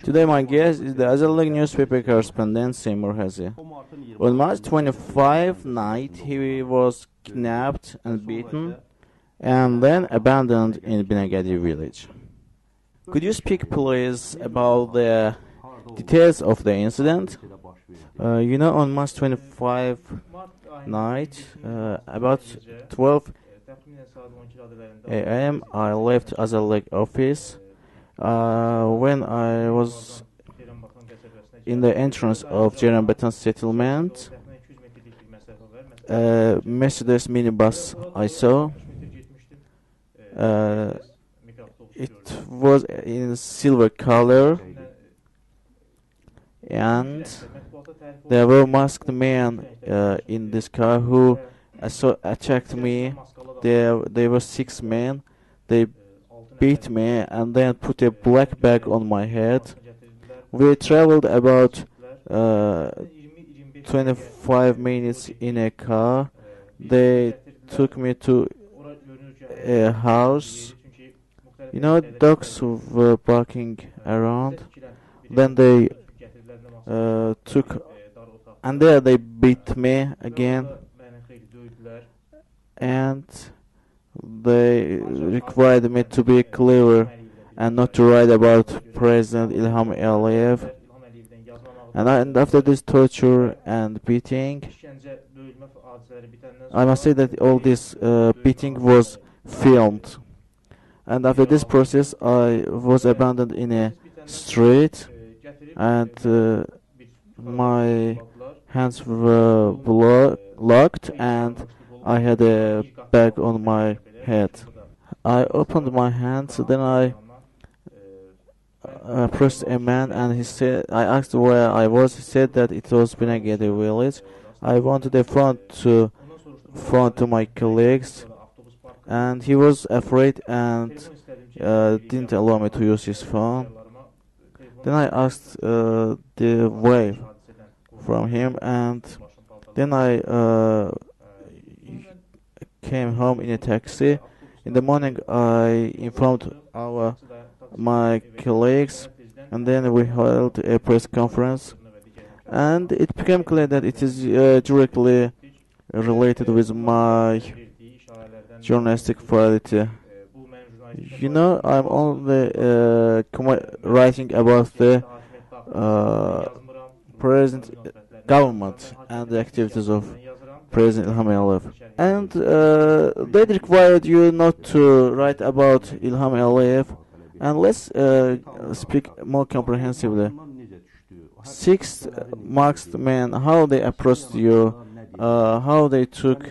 Today my guest is the Azadlig newspaper correspondent Seymur Hazi. On March 25 night, he was kidnapped and beaten and then abandoned in Binagadi village. Could you speak please about the details of the incident? On March 25 night, about 12 a.m. I left Azadlig office. When I was in the entrance of Cerrahbetan settlement, Mercedes minibus I saw. It was in silver color, and there were masked men in this car who attacked me. There were 6 men. They beat me and then put a black bag on my head. We traveled about 25 minutes in a car. They took me to a house. Dogs were barking around. Then they and there they beat me again, and they required me to be clever and not to write about President Ilham Aliyev. And after this torture and beating, I must say that all this beating was filmed. And after this process, I was abandoned in a street, and my hands were locked, and I had a bag on my head. I opened my hands, then I approached a man, and I asked where I was. He said that it was Binagadi village. I wanted a phone to my colleagues, and he was afraid and didn't allow me to use his phone. Then I asked the way from him, and then I came home in a taxi. In the morning, I informed my colleagues, and then we held a press conference, and it became clear that it is directly related with my journalistic quality. I'm only writing about the present government and the activities of President Ilham Aliyev. And they required you not to write about Ilham Aliyev. And let's speak more comprehensively. 6 masked men, how they approached you, how they took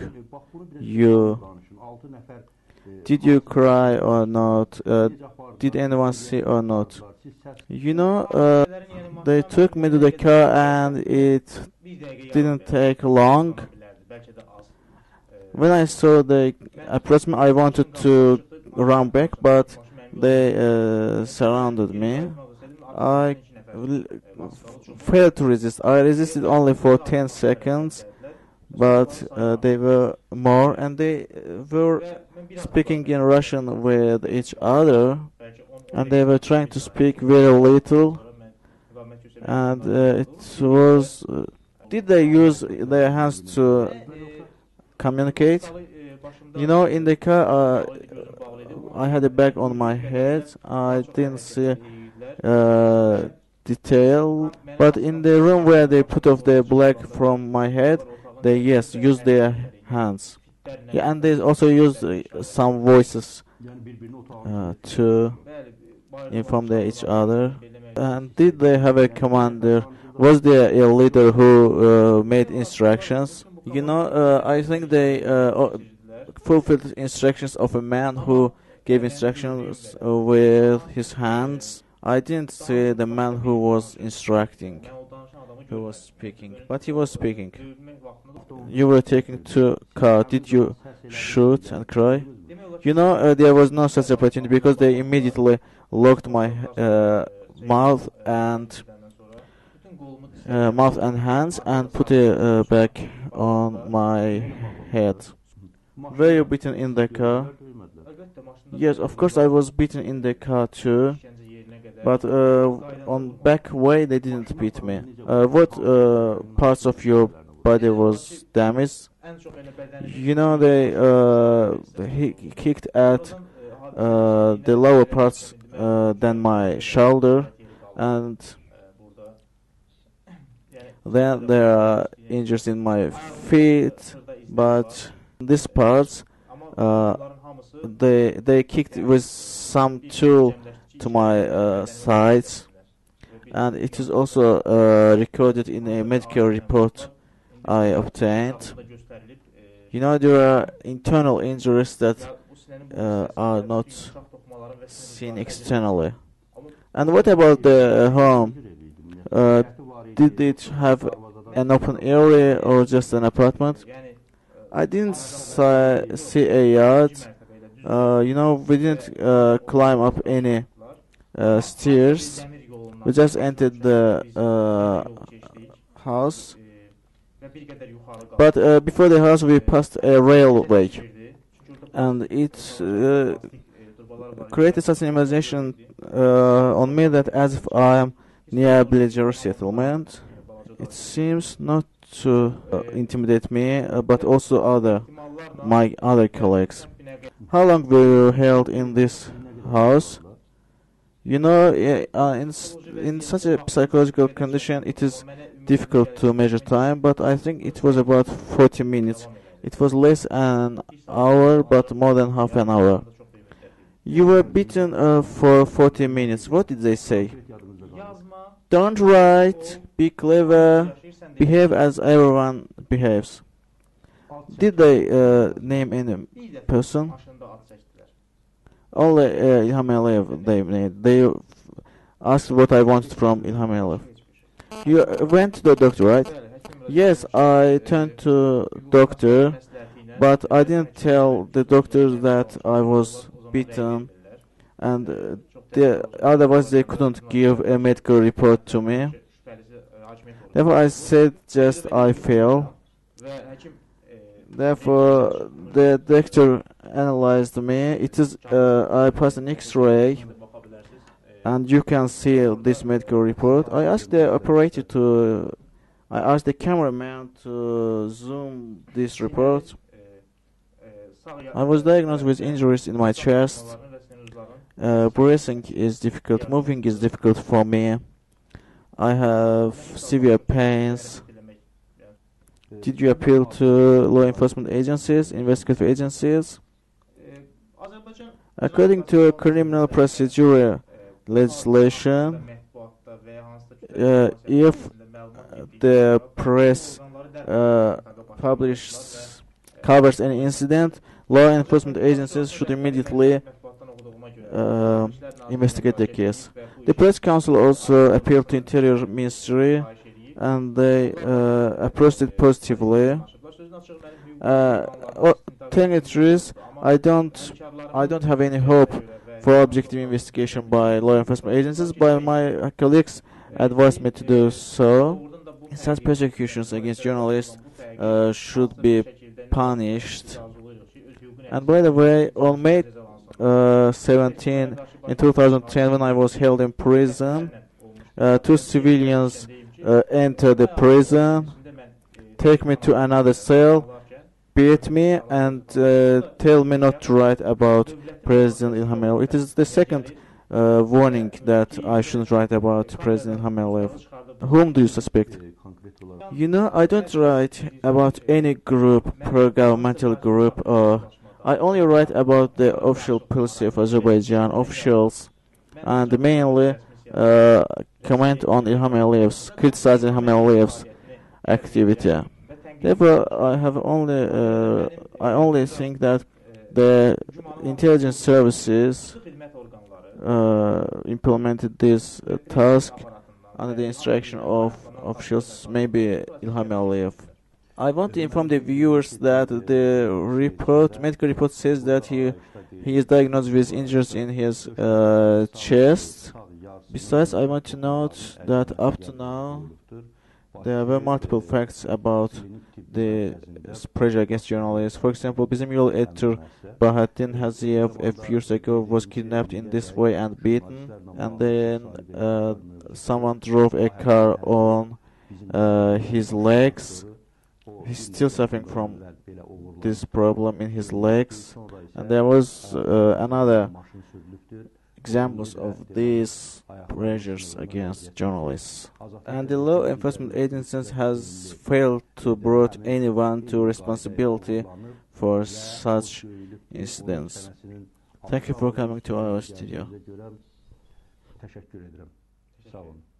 you. Did you cry or not? Did anyone see or not? They took me to the car, and it didn't take long. When I saw the approachment, I wanted to run back, but they surrounded me. I failed to resist. I resisted only for 10 seconds, but they were more, and they were speaking in Russian with each other, and they were trying to speak very little, and it was... did they use their hands to communicate? In the car, I had a bag on my head. I didn't see detail, but in the room where they put off the black from my head, they used their hands. Yeah, and they also used some voices to inform each other. And did they have a commander? Was there a leader who made instructions? I think they fulfilled instructions of a man who gave instructions with his hands. I didn't see the man who was instructing, who was speaking, but he was speaking. You were taken to car. Did you shoot and cry? There was no such opportunity because they immediately locked my mouth and hands and put a bag on my head. Were you beaten in the car? Yes, of course I was beaten in the car too. but on back way they didn't beat me. What parts of your body was damaged? You know, he kicked at the lower parts than my shoulder, and then there are injuries in my feet, but these parts they kicked with some tool to my sides, and it is also recorded in a medical report I obtained. You know, there are internal injuries that are not seen externally. And what about the home? Did it have an open area or just an apartment? I didn't see a yard. You know, we didn't climb up any stairs. We just entered the house. But before the house, we passed a railway, and it created such an imagination on me that as if I am near a villager settlement. It seems not to intimidate me, but also my other colleagues. How long were you held in this house? You know, in such a psychological condition, it is difficult to measure time, but I think it was about 40 minutes. It was less an hour, but more than half an hour. You were beaten for 40 minutes. What did they say? Don't write, be clever, behave as everyone behaves. Did they name any person? Only İlham Aliyev they named. They asked what I wanted from İlham Aliyev. You went to the doctor, right? Yes, I turned to doctor, but I didn't tell the doctor that I was beaten, and otherwise they couldn't give a medical report to me. Therefore, I said just I fell. Therefore, the doctor analyzed me. It is I passed an X-ray, and you can see this medical report. I asked the cameraman to zoom this report. I was diagnosed with injuries in my chest. Breathing is difficult, moving is difficult for me. I have severe pains. Did you appeal to law enforcement agencies, investigative agencies? According to criminal procedure legislation, if the press covers any incident, law enforcement agencies should immediately investigate the case. The press council also appealed to Interior Ministry, and they approached it positively. Telling the truth, I don't have any hope for objective investigation by law enforcement agencies, but my colleagues advised me to do so. Such persecutions against journalists should be punished. And by the way, on May 17 in 2010, when I was held in prison, two civilians entered the prison, take me to another cell, beat me, and tell me not to write about President İlham Aliyev. It is the second warning that I shouldn't write about President İlham Aliyev. Whom do you suspect? You know, I don't write about any group, pro-governmental group. I only write about the official policy of Azerbaijan, officials, and mainly comment on İlham Aliyev's, criticize İlham Aliyev's activity. Therefore, I only think that the intelligence services implemented this task under the instruction of officials, maybe İlham Aliyev. I want to inform the viewers that the medical report says that he is diagnosed with injuries in his chest. Besides, I want to note that up to now, There were multiple facts about the pressure against journalists. For example, bizim yol editor Bahattin Haziev a few years ago was kidnapped in this way and beaten, and then someone drove a car on his legs. He's still suffering from this problem in his legs, and there was another examples of these pressures against journalists. And the law enforcement agencies has failed to brought anyone to responsibility for such incidents. Thank you for coming to our studio. Teşekkür ederim. Sağ olun.